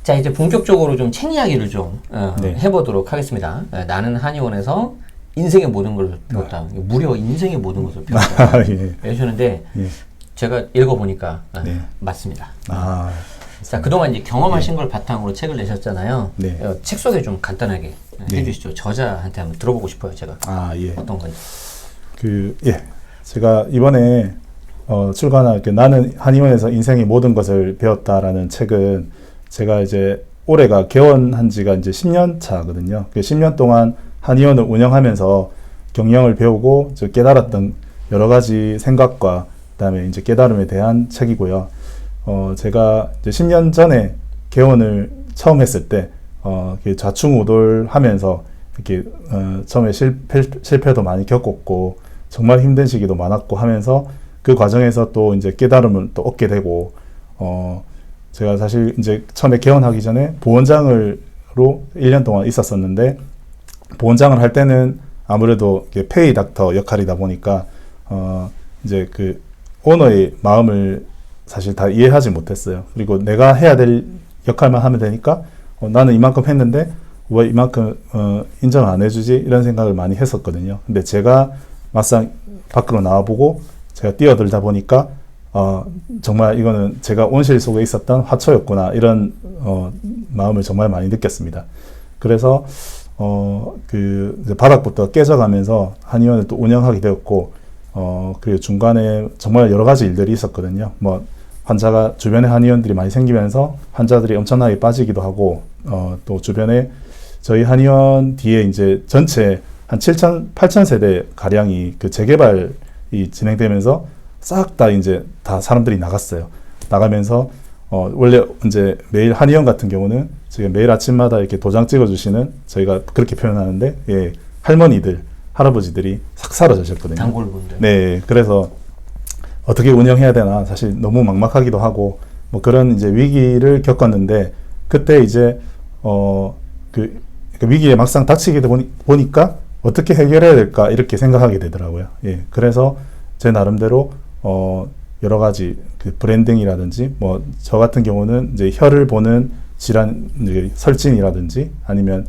자, 이제 본격적으로 좀 책 이야기를 좀 네. 해보도록 하겠습니다. 나는 한의원에서 인생의 모든 걸 배웠다. 무려 인생의 모든 것을 배웠다. 예. 해주셨는데 예. 제가 읽어보니까 네. 맞습니다. 아, 자, 그동안 이제 경험하신 걸 바탕으로 책을 내셨잖아요. 네. 책 소개 좀 간단하게 네. 해주시죠. 저자한테 한번 들어보고 싶어요, 제가. 아, 예. 어떤 건지. 예. 제가 이번에 출간한 나는 한의원에서 인생의 모든 것을 배웠다라는 책은 제가 이제 올해가 개원한 지가 이제 10년 차거든요. 그 10년 동안 한의원을 운영하면서 경영을 배우고 깨달았던 여러 가지 생각과 그다음에 이제 깨달음에 대한 책이고요. 제가 이제 10년 전에 개원을 처음 했을 때 좌충우돌하면서 이렇게 처음에 실패도 많이 겪었고 정말 힘든 시기도 많았고 하면서 그 과정에서 또 이제 깨달음을 또 얻게 되고 제가 사실 이제 처음에 개원하기 전에 보원장으로 1년 동안 있었었는데 보원장을 할 때는 아무래도 페이 닥터 역할이다 보니까 이제 그 오너의 마음을 사실 다 이해하지 못했어요. 그리고 내가 해야 될 역할만 하면 되니까 나는 이만큼 했는데 왜 이만큼 인정 안 해주지? 이런 생각을 많이 했었거든요. 근데 제가 막상 밖으로 나와보고 제가 뛰어들다 보니까 정말 이거는 제가 온실 속에 있었던 화초였구나 이런 마음을 정말 많이 느꼈습니다. 그래서 이제 바닥부터 깨져가면서 한의원을 또 운영하게 되었고 그리고 중간에 정말 여러 가지 일들이 있었거든요. 뭐 환자가 주변에 한의원들이 많이 생기면서 환자들이 엄청나게 빠지기도 하고 또 주변에 저희 한의원 뒤에 이제 전체 한 8천 세대 가량이 그 재개발이 진행되면서 싹 다 이제 다 사람들이 나갔어요. 나가면서 원래 이제 매일 한의원 같은 경우는 지금 매일 아침마다 이렇게 도장 찍어주시는 저희가 그렇게 표현하는데 예, 할머니들, 할아버지들이 싹 사라지셨거든요. 단골분들. 네, 그래서 어떻게 운영해야 되나 사실 너무 막막하기도 하고 뭐 그런 이제 위기를 겪었는데 그때 이제 그 위기에 막상 닥치게 보니까 어떻게 해결해야 될까 이렇게 생각하게 되더라고요. 예, 그래서 제 나름대로 여러 가지 그 브랜딩이라든지 뭐 저 같은 경우는 이제 혀를 보는 질환 설진이라든지 아니면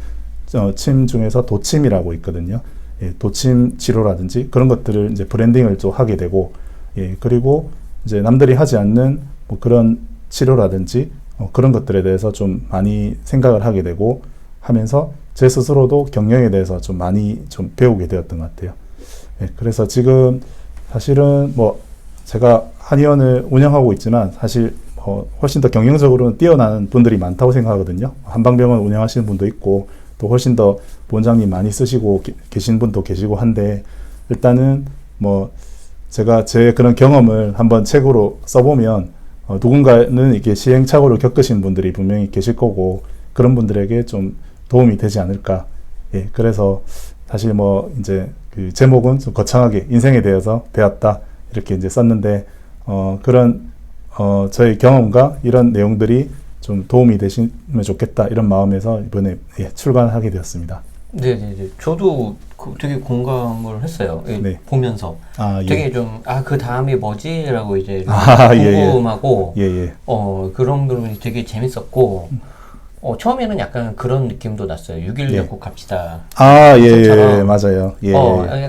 침 중에서 도침이라고 있거든요. 예, 도침 치료라든지 그런 것들을 이제 브랜딩을 좀 하게 되고 예, 그리고 이제 남들이 하지 않는 뭐 그런 치료라든지 그런 것들에 대해서 좀 많이 생각을 하게 되고 하면서 제 스스로도 경영에 대해서 좀 많이 좀 배우게 되었던 것 같아요. 예, 그래서 지금 사실은 뭐 제가 한의원을 운영하고 있지만 사실 훨씬 더 경영적으로는 뛰어난 분들이 많다고 생각하거든요. 한방병원 운영하시는 분도 있고 또 훨씬 더 원장님 많이 쓰시고 계신 분도 계시고 한데 일단은 뭐 제가 제 그런 경험을 한번 책으로 써보면 누군가는 이렇게 시행착오를 겪으신 분들이 분명히 계실 거고 그런 분들에게 좀 도움이 되지 않을까. 예, 그래서 사실 뭐 이제 그 제목은 좀 거창하게 인생에 대해서 배웠다 이렇게 이제 썼는데 그런 저의 경험과 이런 내용들이 좀 도움이 되시면 좋겠다 이런 마음에서 이번에 예, 출간하게 되었습니다. 네네네. 저도 되게 공감을 했어요. 예, 네. 보면서 아, 예. 되게 좀 그 다음이 뭐지라고 이제 좀 예, 궁금하고 예. 그런 부분이 되게 재밌었고 처음에는 약간 그런 느낌도 났어요. 6.1 약국 갑시다. 아, 예, 처럼. 맞아요. 예,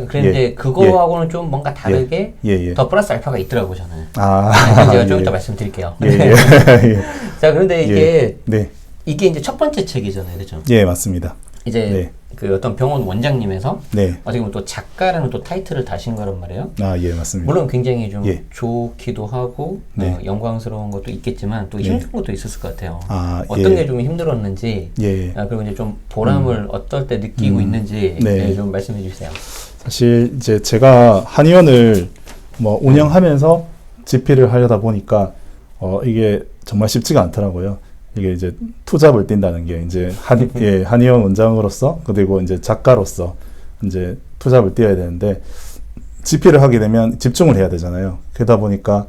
그런데 예. 그거하고는 좀 뭔가 다르게 예. 더 플러스 알파가 있더라고요, 저는. 아, 제가 좀 예. 이따 말씀드릴게요. 예. 자, 그런데 이게 네. 이게 이제 첫 번째 책이잖아요, 그렇죠? 예, 맞습니다. 이제 네. 그 어떤 병원 원장님에서 네. 어떻게 보면 또 작가라는 또 타이틀을 다신 거란 말이에요. 아, 예, 맞습니다. 물론 굉장히 좀 예. 좋기도 하고 네. 영광스러운 것도 있겠지만 또 예. 힘든 것도 있었을 것 같아요. 아, 어떤 예. 게 좀 힘들었는지 예. 그리고 이제 좀 보람을 어떨 때 느끼고 있는지 네. 좀 말씀해 주세요. 사실 이제 제가 한의원을 뭐 운영하면서 집필을 하려다 보니까 이게 정말 쉽지가 않더라고요. 이게 이제 투잡을 뛴다는 게 이제 한의원 원장으로서 그리고 이제 작가로서 이제 투잡을 뛰어야 되는데 집필을 하게 되면 집중을 해야 되잖아요. 그러다 보니까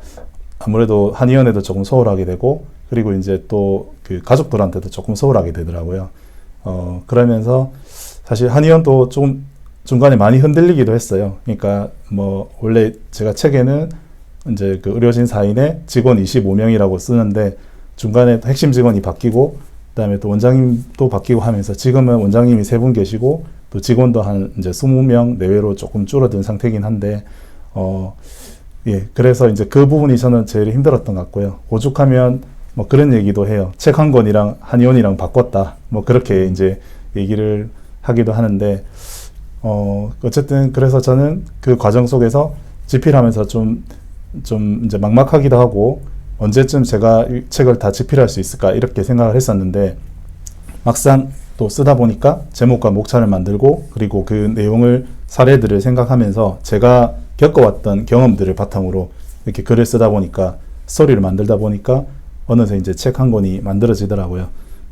아무래도 한의원에도 조금 소홀하게 되고 그리고 이제 또 그 가족들한테도 조금 소홀하게 되더라고요. 그러면서 사실 한의원도 좀 중간에 많이 흔들리기도 했어요. 그러니까 뭐 원래 제가 책에는 이제 그 의료진 4인에 직원 25명이라고 쓰는데 중간에 핵심 직원이 바뀌고 그다음에 또 원장님도 바뀌고 하면서 지금은 원장님이 3분 계시고 또 직원도 한 이제 20명 내외로 조금 줄어든 상태이긴 한데 예, 그래서 이제 그 부분이 저는 제일 힘들었던 것 같고요. 오죽하면 뭐 그런 얘기도 해요. 책 한 권이랑 한의원이랑 바꿨다. 뭐 그렇게 이제 얘기를 하기도 하는데 어쨌든 그래서 저는 그 과정 속에서 집필하면서 좀 이제 막막하기도 하고 언제쯤 제가 이 책을 다 집필할 수 있을까 이렇게 생각을 했었는데 막상 또 쓰다 보니까 제목과 목차를 만들고 그리고 그 내용을 사례들을 생각하면서 제가 겪어왔던 경험들을 바탕으로 이렇게 글을 쓰다 보니까 스토리를 만들다 보니까 어느새 이제 책 한 권이 만들어지더라고요.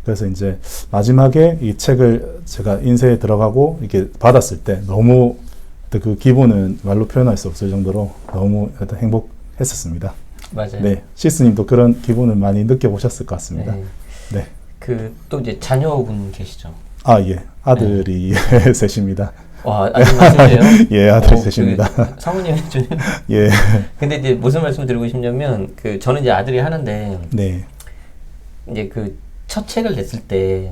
그래서 이제 마지막에 이 책을 제가 인쇄에 들어가고 이렇게 받았을 때 너무 그 기분은 말로 표현할 수 없을 정도로 너무 행복했었습니다. 맞아요. 네, 시스님도 그런 기분을 많이 느껴보셨을 것 같습니다. 네. 네. 그 또 이제 자녀분 계시죠? 아, 예. 아들이 셋입니다. 와, 아들 맞으세요? 예, 아들이 셋입니다. 그 사모님이 좀. 예. 근데 이제 무슨 말씀 드리고 싶냐면 그 저는 이제 아들이 하는데 네. 이제 그 첫 책을 냈을 때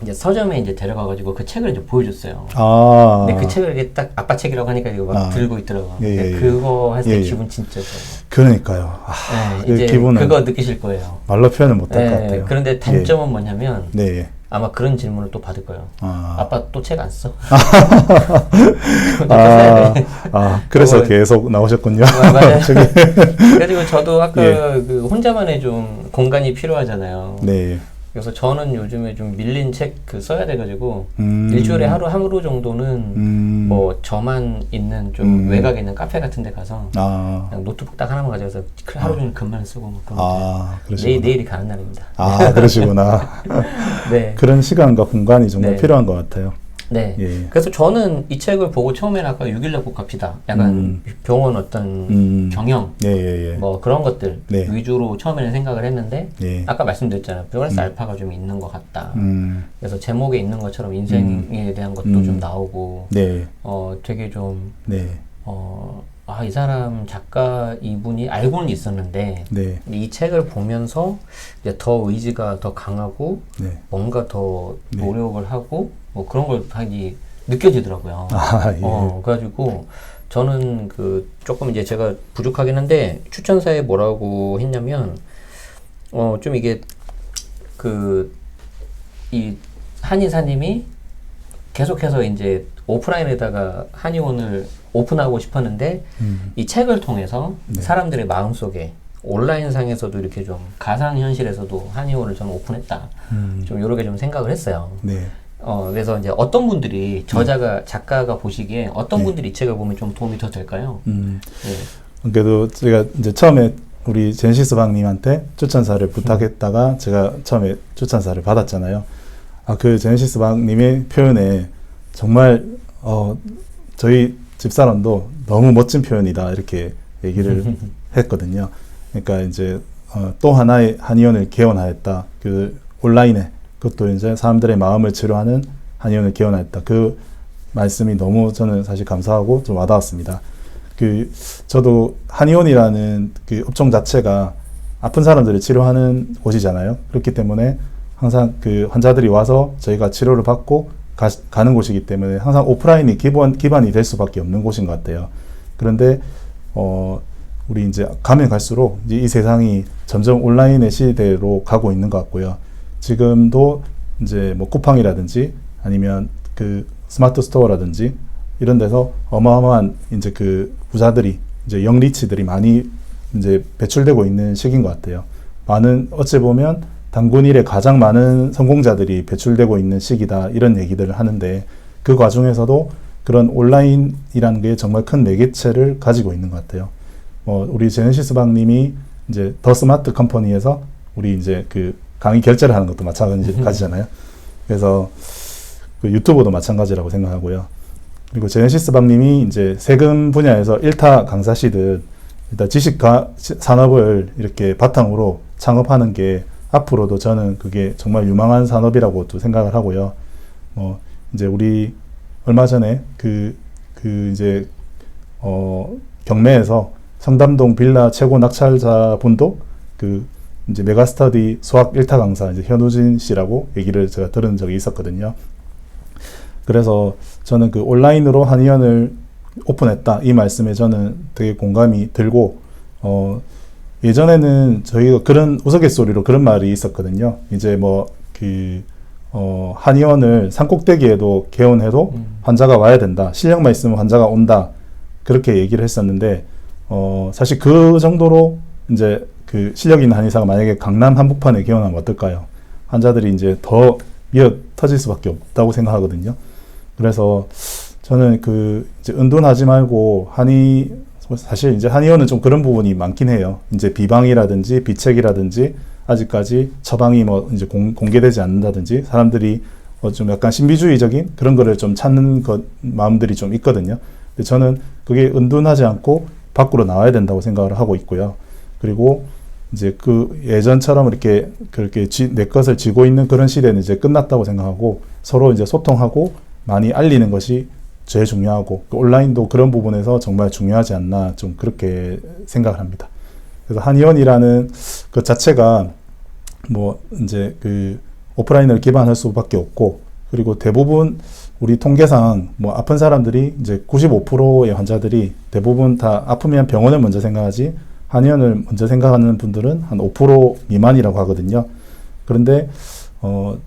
이제 서점에 이제 데려가가지고 그 책을 이제 보여줬어요. 아. 근데 그 책을 이렇게 딱 아빠 책이라고 하니까 이거 막 들고 있더라고. 예, 예, 예. 그거 했을 때 예, 예. 기분 진짜 좋아요. 그러니까요. 네, 그 이제 기분은 그거 느끼실 거예요. 말로 표현을 못할 것 같아요. 그런데 단점은 뭐냐면 네. 예. 아마 그런 질문을 또 받을 거예요. 아빠 또 책 안 써? 그래서 그거, 계속 나오셨군요. 맞아요. 저기. 그래가지고 저도 아까 예. 그 혼자만의 좀 공간이 필요하잖아요. 네. 그래서 저는 요즘에 좀 밀린 책 그 써야 돼가지고 일주일에 하루 정도는 뭐 저만 있는 좀 외곽에 있는 카페 같은 데 가서 그냥 노트북 딱 하나만 가져가서 하루 종일 글만 쓰고 뭐 그런 거. 내일이 가는 날입니다. 그러시구나. 네. 그런 시간과 공간이 정말 네. 필요한 것 같아요. 네. 예. 그래서 저는 이 책을 보고 처음에는 아까 6.16 꼭 갑시다. 약간 병원 어떤 경영, 예. 뭐 그런 것들 네. 위주로 처음에는 생각을 했는데 예. 아까 말씀드렸잖아요. 플러스 알파가 좀 있는 것 같다. 그래서 제목에 있는 것처럼 인생에 대한 것도 좀 나오고 네. 되게 좀 네. 이 사람 작가 이분이 알고는 있었는데 네. 이 책을 보면서 이제 더 의지가 더 강하고 네. 뭔가 더 네. 노력을 하고 뭐 그런 걸 하기 느껴지더라고요. 예. 그래가지고 저는 그 조금 이제 제가 부족하긴 한데 추천사에 뭐라고 했냐면 좀 이게 그 이 한의사님이 계속해서 이제 오프라인에다가 한의원을 오픈하고 싶었는데 이 책을 통해서 네. 사람들의 마음속에 온라인상에서도 이렇게 좀 가상현실에서도 한의원을 저는 오픈했다. 좀 이렇게 좀 생각을 했어요. 네. 그래서 이제 어떤 분들이 작가가 보시기에 어떤 분들이 이 책을 보면 좀 도움이 더 될까요? 그래도 제가 이제 처음에 우리 제네시스 박님한테 추천사를 부탁했다가 제가 처음에 추천사를 받았잖아요. 그 제네시스 박님의 표현에 정말 저희 집사람도 너무 멋진 표현이다 이렇게 얘기를 했거든요. 그러니까 이제 또 하나의 한의원을 개원하였다. 그 온라인에 그것도 이제 사람들의 마음을 치료하는 한의원을 개원하였다. 그 말씀이 너무 저는 사실 감사하고 좀 와닿았습니다. 저도 한의원이라는 그 업종 자체가 아픈 사람들을 치료하는 곳이잖아요. 그렇기 때문에 항상 그 환자들이 와서 저희가 치료를 받고 가는 곳이기 때문에 항상 오프라인이 기반이 될 수밖에 없는 곳인 것 같아요. 그런데 우리 이제 가면 갈수록 이제 이 세상이 점점 온라인의 시대로 가고 있는 것 같고요. 지금도 이제 뭐 쿠팡이라든지 아니면 그 스마트 스토어라든지 이런 데서 어마어마한 이제 그 부자들이 이제 영리치들이 많이 이제 배출되고 있는 시기인 것 같아요. 어찌 보면 단군 일에 가장 많은 성공자들이 배출되고 있는 시기다 이런 얘기들을 하는데 그 과정에서도 그런 온라인이라는 게 정말 큰 매개체를 가지고 있는 것 같아요. 우리 제네시스 박님이 이제 더 스마트 컴퍼니에서 우리 이제 그 강의 결제를 하는 것도 마찬가지잖아요. 그래서 그 유튜브도 마찬가지라고 생각하고요. 그리고 제네시스 박님이 이제 세금 분야에서 1타 강사시듯 일단 지식 산업을 이렇게 바탕으로 창업하는 게 앞으로도 저는 그게 정말 유망한 산업이라고 또 생각을 하고요. 이제 우리 얼마 전에 이제 경매에서 성담동 빌라 최고 낙찰자 분도 이제 메가스터디 수학 1타 강사 이제 현우진 씨라고 얘기를 제가 들은 적이 있었거든요. 그래서 저는 그 온라인으로 한의원을 오픈했다 이 말씀에 저는 되게 공감이 들고, 예전에는 저희가 그런 우스갯소리로 그런 말이 있었거든요. 이제 뭐 한의원을 산꼭대기에도 개원해도 환자가 와야 된다. 실력만 있으면 환자가 온다. 그렇게 얘기를 했었는데, 사실 그 정도로 이제 그 실력 있는 한의사가 만약에 강남 한복판에 개원하면 어떨까요? 환자들이 이제 더 미어 터질 수밖에 없다고 생각하거든요. 그래서 저는 이제 은둔하지 말고 사실 이제 한의원은 좀 그런 부분이 많긴 해요. 이제 비방이라든지 비책이라든지 아직까지 처방이 뭐 이제 공개되지 않는다든지 사람들이 좀 약간 신비주의적인 그런 거를 좀 찾는 마음들이 좀 있거든요. 근데 저는 그게 은둔하지 않고 밖으로 나와야 된다고 생각을 하고 있고요. 그리고 이제 예전처럼 그렇게 내 것을 쥐고 있는 그런 시대는 이제 끝났다고 생각하고 서로 이제 소통하고 많이 알리는 것이 제일 중요하고, 온라인도 그런 부분에서 정말 중요하지 않나 좀 그렇게 생각을 합니다. 그래서 한의원이라는 그 자체가 뭐 이제 오프라인을 기반할 수밖에 없고, 그리고 대부분 우리 통계상 뭐 아픈 사람들이 이제 95%의 환자들이 대부분 다 아프면 병원을 먼저 생각하지 한의원을 먼저 생각하는 분들은 한 5% 미만이라고 하거든요. 그런데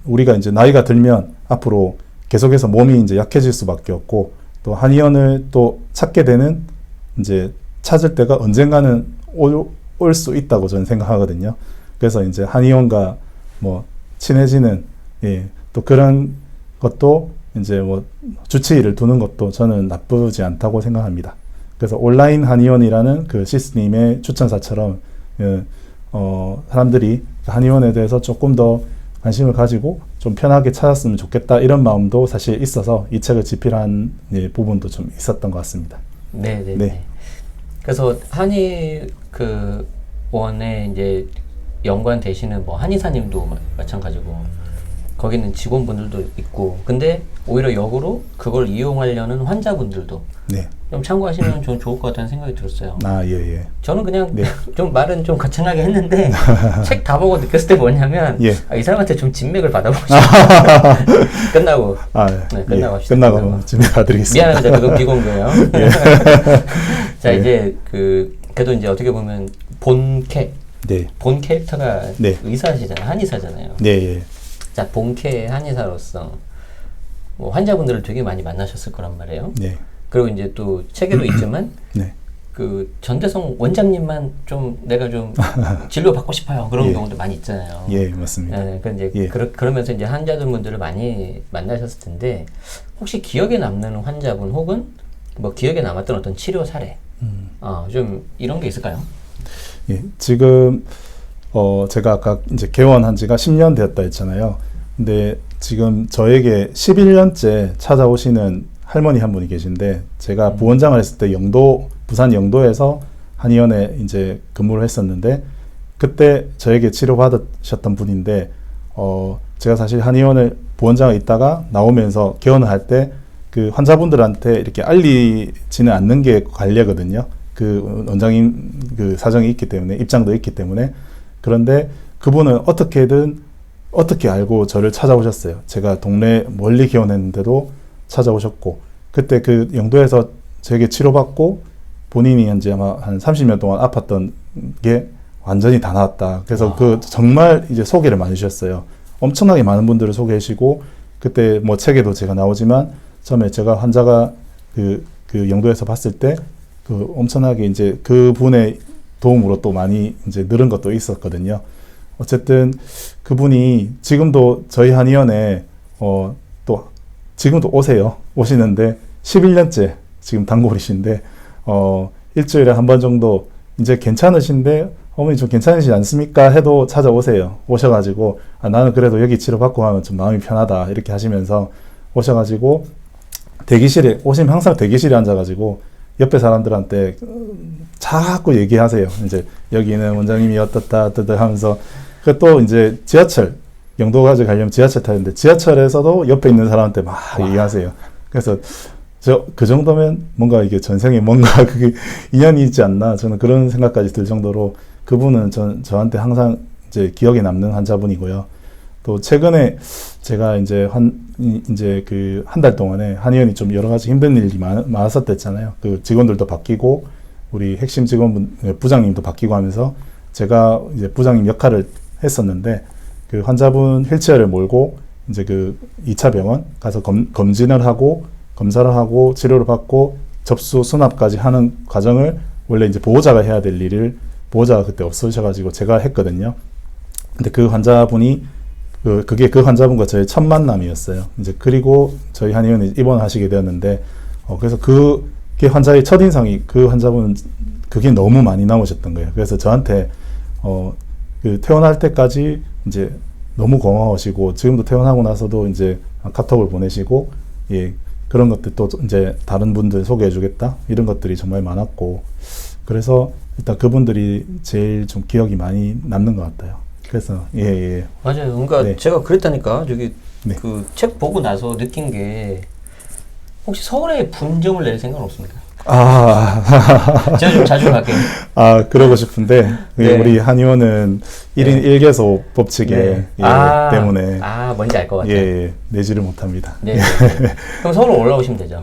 우리가 이제 나이가 들면 앞으로 계속해서 몸이 이제 약해질 수밖에 없고, 또 한의원을 또 찾게 되는 이제 찾을 때가 언젠가는 올 수 있다고 저는 생각하거든요. 그래서 이제 한의원과 뭐 친해지는, 또 그런 것도 이제 뭐 주치의를 두는 것도 저는 나쁘지 않다고 생각합니다. 그래서 온라인 한의원이라는 그 시스님의 추천사처럼 사람들이 한의원에 대해서 조금 더 관심을 가지고 좀 편하게 찾았으면 좋겠다 이런 마음도 사실 있어서 이 책을 집필한 부분도 좀 있었던 것 같습니다. 네네. 네. 그래서 한의 원에 이제 연관 되시는 뭐 한의사님도 마찬가지고 거기는 직원분들도 있고, 근데 오히려 역으로 그걸 이용하려는 환자분들도 좀 참고하시면 좀 좋을 것 같다는 생각이 들었어요. 예. 저는 그냥 좀 말은 좀 거창하게 했는데 책 다 보고 느꼈을 때 뭐냐면 이 사람한테 좀 진맥을 받아보고 싶어요. 끝나고 끝나고 합시다. 끝나고 진맥 받드리겠습니다. 미안합니다. 그건 비공개예요. 자, 이제 그래도 이제 어떻게 보면 본 캐릭터가 의사시잖아요. 한의사잖아요. 자, 본캐 한의사로서 뭐 환자분들을 되게 많이 만나셨을 거란 말이에요. 그리고 이제 또 책에도 있지만 그 전대성 원장님만 좀 내가 좀 진료 받고 싶어요. 그런 경우도 많이 있잖아요. 맞습니다. 그러니까 이제 그러면서 이제 환자분들을 많이 만나셨을 텐데, 혹시 기억에 남는 환자분 혹은 뭐 기억에 남았던 어떤 치료 사례, 좀 이런 게 있을까요? 지금 제가 아까 이제 개원한 지가 10년 되었다 했잖아요. 근데 지금 저에게 11년째 찾아오시는 할머니 한 분이 계신데, 제가 부원장을 했을 때 부산 영도에서 한의원에 이제 근무를 했었는데, 그때 저에게 치료받으셨던 분인데, 제가 사실 한의원을 부원장에 있다가 나오면서 개원을 할 때 그 환자분들한테 이렇게 알리지는 않는 게 관례거든요. 그 원장님 그 사정이 있기 때문에, 입장도 있기 때문에. 그런데 그분은 어떻게 알고 저를 찾아오셨어요. 제가 동네 멀리 개원했는데도 찾아오셨고, 그때 그 영도에서 제게 치료받고 본인이 이제 아마 한 30년 동안 아팠던 게 완전히 다 나았다. 그래서 정말 이제 소개를 많이 주셨어요. 엄청나게 많은 분들을 소개해 주시고, 그때 뭐 책에도 제가 나오지만 처음에 제가 환자가 그 영도에서 봤을 때 엄청나게 이제 그분의 도움으로 또 많이 이제 늘은 것도 있었거든요. 어쨌든 그분이 지금도 저희 한의원에 또 지금도 오시는데 11년째 지금 단골이신데, 일주일에 한 번 정도 이제 괜찮으신데 어머니 좀 괜찮으시지 않습니까? 해도 찾아오세요. 오셔가지고 나는 그래도 여기 치료받고 하면 좀 마음이 편하다 이렇게 하시면서 오셔가지고 오시면 항상 대기실에 앉아가지고 옆에 사람들한테 자꾸 얘기하세요. 이제 여기는 원장님이 어떻다 하면서, 또 이제 지하철 영도까지 가려면 지하철 타는데 지하철에서도 옆에 있는 사람한테 막 얘기하세요. 그래서 그 정도면 뭔가 이게 전생에 뭔가 그게 인연이 있지 않나, 저는 그런 생각까지 들 정도로 그분은 저한테 항상 이제 기억에 남는 환자분이고요. 또 최근에 제가 이제 한 달 동안에 한의원이 좀 여러 가지 힘든 일이 많았었댔잖아요. 그 직원들도 바뀌고 우리 핵심 직원분 부장님도 바뀌고 하면서 제가 이제 부장님 역할을 했었는데 그 환자분 휠체어를 몰고 이제 그 2차 병원 가서 검진을 하고 검사를 하고 치료를 받고 접수 수납까지 하는 과정을 원래 이제 보호자가 해야 될 일을 보호자가 그때 없으셔가지고 제가 했거든요. 근데 그 환자분이 그게 그 환자분과 저의 첫 만남이었어요. 이제 그리고 저희 한의원에 입원하시게 되었는데 그래서 그게 환자의 첫 인상이 그 환자분은 그게 너무 많이 남으셨던 거예요. 그래서 저한테 그 퇴원할 때까지 이제 너무 고마워하시고 지금도 퇴원하고 나서도 이제 카톡을 보내시고 예 그런 것들 또 이제 다른 분들 소개해주겠다 이런 것들이 정말 많았고 그래서 일단 그분들이 제일 좀 기억이 많이 남는 것 같아요. 그래서 예. 맞아요. 그러니까 네. 제가 그랬다니까 저기 네. 그 책 보고 나서 느낀 게 혹시 서울에 분점을 낼 생각은 없습니까? 제가 좀 자주 갈게요. 그러고 싶은데 네. 우리 한의원은 1인 1개소 법칙에 네. 때문에 뭔지 알 것 같아요. 예, 내지를 못합니다. 네. 그럼 서울 올라오시면 되죠.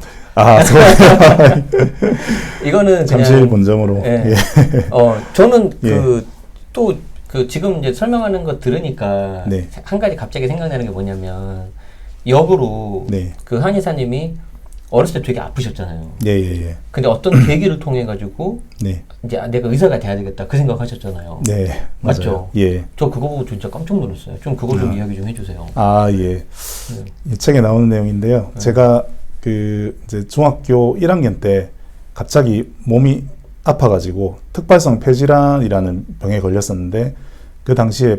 이거는 잠실 본점으로. 예. 예. 저는 예. 지금 이제 설명하는 거 들으니까 네. 한 가지 갑자기 생각나는 게 뭐냐면 역으로 네. 그 한의사님이 어렸을 때 되게 아프셨잖아요. 예. 근데 어떤 계기를 통해 가지고 네. 이제 내가 의사가 돼야 되겠다 그 생각하셨잖아요. 네. 맞죠? 맞아요. 예. 저 그거 보고 진짜 깜짝 놀랐어요. 좀 그거 좀 이야기 좀 해주세요. 예. 이 책에 나오는 내용인데요. 제가 이제 중학교 1학년 때 갑자기 몸이 아파가지고 특발성 폐질환이라는 병에 걸렸었는데 그 당시에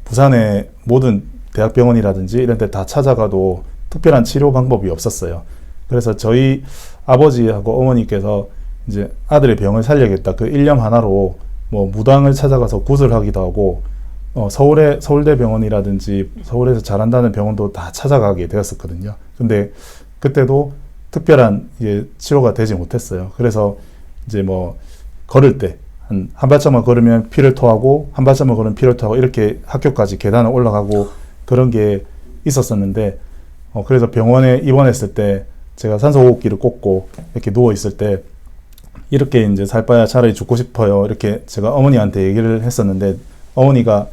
부산의 모든 대학병원이라든지 이런 데 다 찾아가도 특별한 치료 방법이 없었어요. 그래서 저희 아버지하고 어머니께서 이제 아들의 병을 살려야겠다 그 일념 하나로 뭐 무당을 찾아가서 구슬하기도 하고 서울대 병원이라든지 서울에서 잘한다는 병원도 다 찾아가게 되었었거든요. 근데 그때도 특별한 치료가 되지 못했어요. 그래서 이제 뭐 걸을 때 한 발짝만 걸으면 피를 토하고 한 발짝만 걸으면 피를 토하고 이렇게 학교까지 계단을 올라가고 그런 게 있었었는데 그래서 병원에 입원했을 때 제가 산소호흡기를 꽂고 이렇게 누워 있을 때 이렇게 이제 살 빠야 차라리 죽고 싶어요 이렇게 제가 어머니한테 얘기를 했었는데 어머니가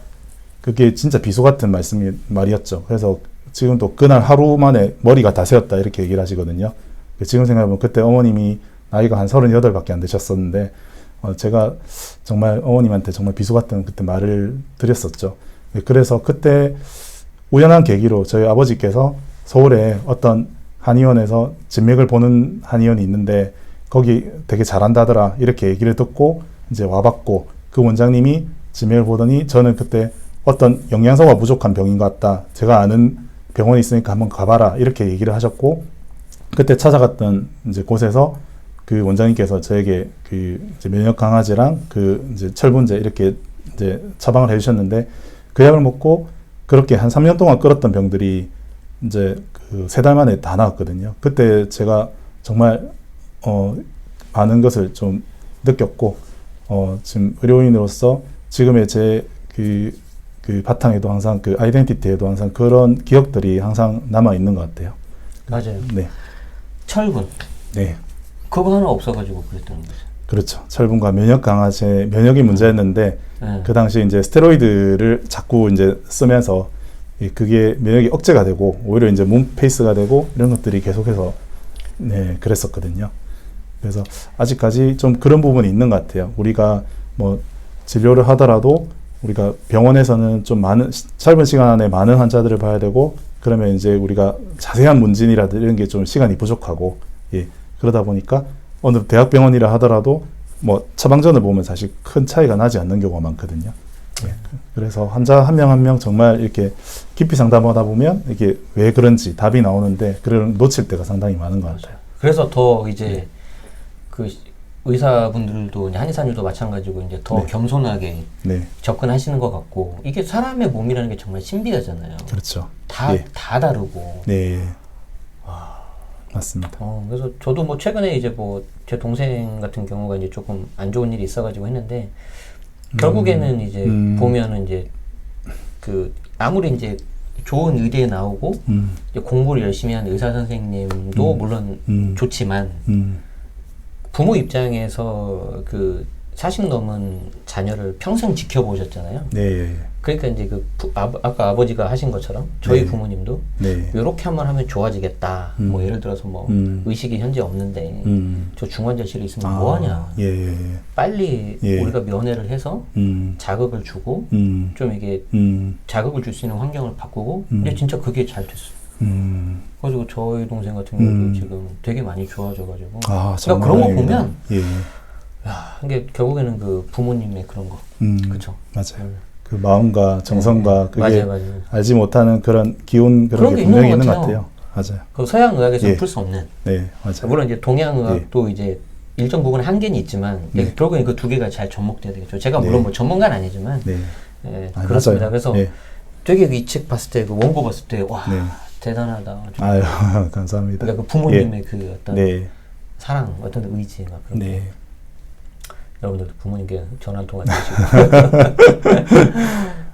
그게 진짜 비소 같은 말이었죠. 그래서 지금도 그날 하루 만에 머리가 다 새었다 이렇게 얘기를 하시거든요. 지금 생각해보면 그때 어머님이 나이가 한 38밖에 안 되셨었는데 제가 정말 어머님한테 정말 비소 같은 그때 말을 드렸었죠. 그래서 그때 우연한 계기로 저희 아버지께서 서울에 어떤 한의원에서 진맥을 보는 한의원이 있는데 거기 되게 잘한다더라 이렇게 얘기를 듣고 이제 와봤고 그 원장님이 진맥을 보더니 저는 그때 어떤 영양소가 부족한 병인 것 같다. 제가 아는 병원이 있으니까 한번 가봐라 이렇게 얘기를 하셨고 그때 찾아갔던 이제 곳에서 그 원장님께서 저에게 그 이제 면역 강화제랑 그 이제 철분제 이렇게 이제 처방을 해주셨는데 그 약을 먹고 그렇게 한 3년 동안 끓었던 병들이 이제 그 3달 만에 다 나았거든요. 그때 제가 정말 많은 것을 좀 느꼈고 지금 의료인으로서 지금의 제 그 바탕에도 항상 그 아이덴티티에도 항상 그런 기억들이 항상 남아 있는 것 같아요. 맞아요. 네. 철분. 네. 그거 하나 없어가지고 그랬다는 거죠. 그렇죠. 철분과 면역 강화제, 면역이 문제였는데 그 당시 이제 스테로이드를 자꾸 이제 쓰면서 그게 면역이 억제가 되고 오히려 이제 몸 페이스가 되고 이런 것들이 계속해서 그랬었거든요. 그래서 아직까지 좀 그런 부분이 있는 것 같아요. 우리가 뭐 진료를 하더라도 우리가 병원에서는 좀 짧은 시간 안에 많은 환자들을 봐야 되고 그러면 이제 우리가 자세한 문진이라든지 이런 게 좀 시간이 부족하고 그러다 보니까 어느 대학병원이라 하더라도 뭐 처방전을 보면 사실 큰 차이가 나지 않는 경우가 많거든요. 그래서 환자 한 명 한 명 정말 이렇게 깊이 상담하다 보면 이게 왜 그런지 답이 나오는데 그걸 놓칠 때가 상당히 많은 것 같아요. 그래서 더 이제 그 의사분들도 한의사님도 마찬가지고 이제 더 겸손하게 접근하시는 것 같고 이게 사람의 몸이라는 게 정말 신비하잖아요. 그렇죠. 다 다르고. 네. 맞습니다. 그래서 저도 뭐 최근에 이제 뭐 제 동생 같은 경우가 이제 조금 안 좋은 일이 있어가지고 했는데 결국에는 이제 보면은 이제 그 아무리 이제 좋은 의대에 나오고 이제 공부를 열심히 한 의사 선생님도 물론 좋지만 부모 입장에서 그 40 넘은 자녀를 평생 지켜보셨잖아요. 네. 그러니까 이제 아까 아버지가 하신 것처럼 저희 네. 부모님도 네. 이렇게 한번 하면 좋아지겠다. 뭐 예를 들어서 뭐 의식이 현재 없는데 저 중환자실에 있으면 뭐하냐. 예. 빨리 예. 우리가 면회를 해서 자극을 주고 좀 이게 자극을 줄 수 있는 환경을 바꾸고 근데 진짜 그게 잘 됐어요. 그래가지고 저희 동생 같은 경우도 지금 되게 많이 좋아져가지고 그러니까 그런 거 보면 예. 야, 이게 결국에는 그 부모님의 그런 거 그쵸? 맞아요. 그 마음과 정성과 그게 맞아요. 알지 못하는 그런 기운 그런 게 분명히 있는 것 같아요. 맞아요. 그 서양 의학에서 예. 풀 수 없는. 네, 맞아요. 물론 이제 동양 의학도 이제 일정 부분 한계는 있지만 네. 결국엔 그 두 개가 잘 접목돼야 되겠죠. 제가 물론 뭐 전문가는 아니지만 네. 그렇습니다. 맞아요. 그래서 네. 되게 이 책 봤을 때 그 원고 봤을 때 와 네. 대단하다. 아유 감사합니다. 그러니까 그 부모님의 그 어떤 네. 사랑, 어떤 의지 막 그런 거. 네. 여러분들도 부모님께 전화 한 통화 드리시고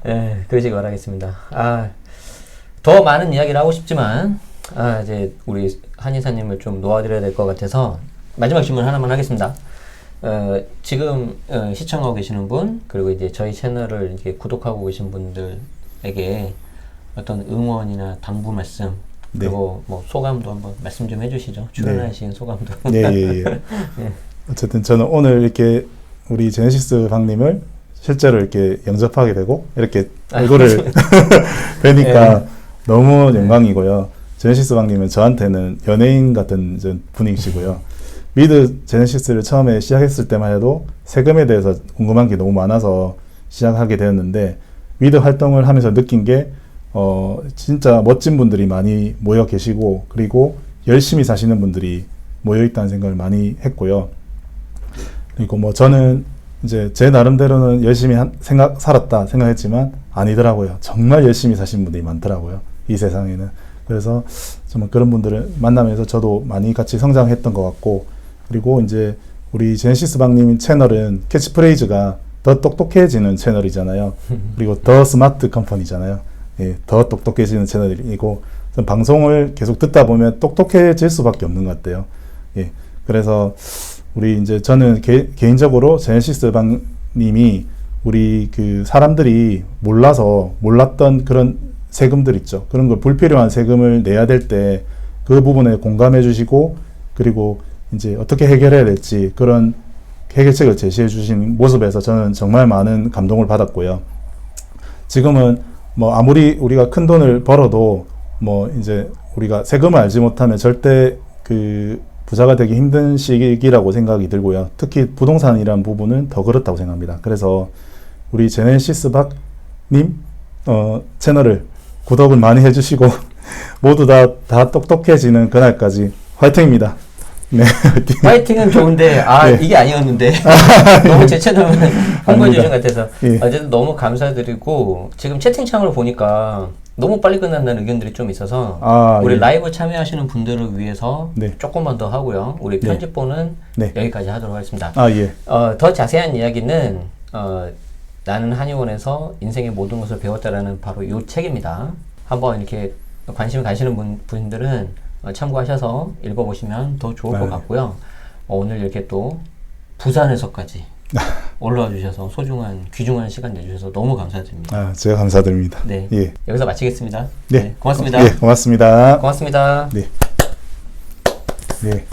네, 그러시기 바라겠습니다. 더 많은 이야기를 하고 싶지만 이제 우리 한의사님을 좀 놓아드려야 될 것 같아서 마지막 질문 하나만 하겠습니다. 지금 시청하고 계시는 분 그리고 이제 저희 채널을 이렇게 구독하고 계신 분들에게 어떤 응원이나 당부 말씀 그리고 뭐 소감도 한번 말씀 좀 해주시죠. 출연하신 소감도. 네. 예. 어쨌든 저는 오늘 이렇게 우리 제네시스 박님을 실제로 이렇게 영접하게 되고 이렇게 얼굴을 뵈니까 너무 영광이고요. 제네시스 박님은 저한테는 연예인 같은 분이시고요. 미드 제네시스를 처음에 시작했을 때만 해도 세금에 대해서 궁금한 게 너무 많아서 시작하게 되었는데 미드 활동을 하면서 느낀 게 진짜 멋진 분들이 많이 모여 계시고 그리고 열심히 사시는 분들이 모여 있다는 생각을 많이 했고요. 그리고 뭐 저는 이제 제 나름대로는 열심히 살았다 생각했지만 아니더라고요. 정말 열심히 사신 분들이 많더라고요. 이 세상에는. 그래서 정말 그런 분들을 만나면서 저도 많이 같이 성장했던 것 같고 그리고 이제 우리 제네시스 박님 채널은 캐치프레이즈가 더 똑똑해지는 채널이잖아요. 그리고 더 스마트 컴퍼니잖아요. 예, 더 똑똑해지는 채널이고 방송을 계속 듣다 보면 똑똑해질 수밖에 없는 것 같아요. 예, 그래서 우리 이제 저는 개인적으로 제네시스 박님이 우리 그 사람들이 몰랐던 그런 세금들 있죠. 그런 걸 불필요한 세금을 내야 될 때 그 부분에 공감해 주시고 그리고 이제 어떻게 해결해야 될지 그런 해결책을 제시해 주신 모습에서 저는 정말 많은 감동을 받았고요. 지금은 뭐 아무리 우리가 큰 돈을 벌어도 뭐 이제 우리가 세금을 알지 못하면 절대 그 부자가 되기 힘든 시기라고 생각이 들고요. 특히 부동산이라는 부분은 더 그렇다고 생각합니다. 그래서 우리 제네시스 박님 채널을 구독을 많이 해주시고 모두 다 똑똑해지는 그날까지 화이팅입니다. 네, 화이팅은 좋은데 네. 이게 아니었는데 너무 제 채널은 홍보해 주신 것 같아서 예. 어쨌든 너무 감사드리고 지금 채팅창을 보니까 너무 빨리 끝난다는 의견들이 좀 있어서 우리 예. 라이브 참여하시는 분들을 위해서 네. 조금만 더 하고요. 우리 편집본은 여기까지 하도록 하겠습니다. 예. 더 자세한 이야기는 나는 한의원에서 인생의 모든 것을 배웠다라는 바로 이 책입니다. 한번 이렇게 관심 가시는 분들은 참고하셔서 읽어보시면 더 좋을 것 같고요. 오늘 이렇게 또 부산에서까지 올라와 주셔서 귀중한 시간 내주셔서 너무 감사드립니다. 제가 감사드립니다. 네, 예. 여기서 마치겠습니다. 네, 고맙습니다. 예, 고맙습니다. 고맙습니다. 네. 네.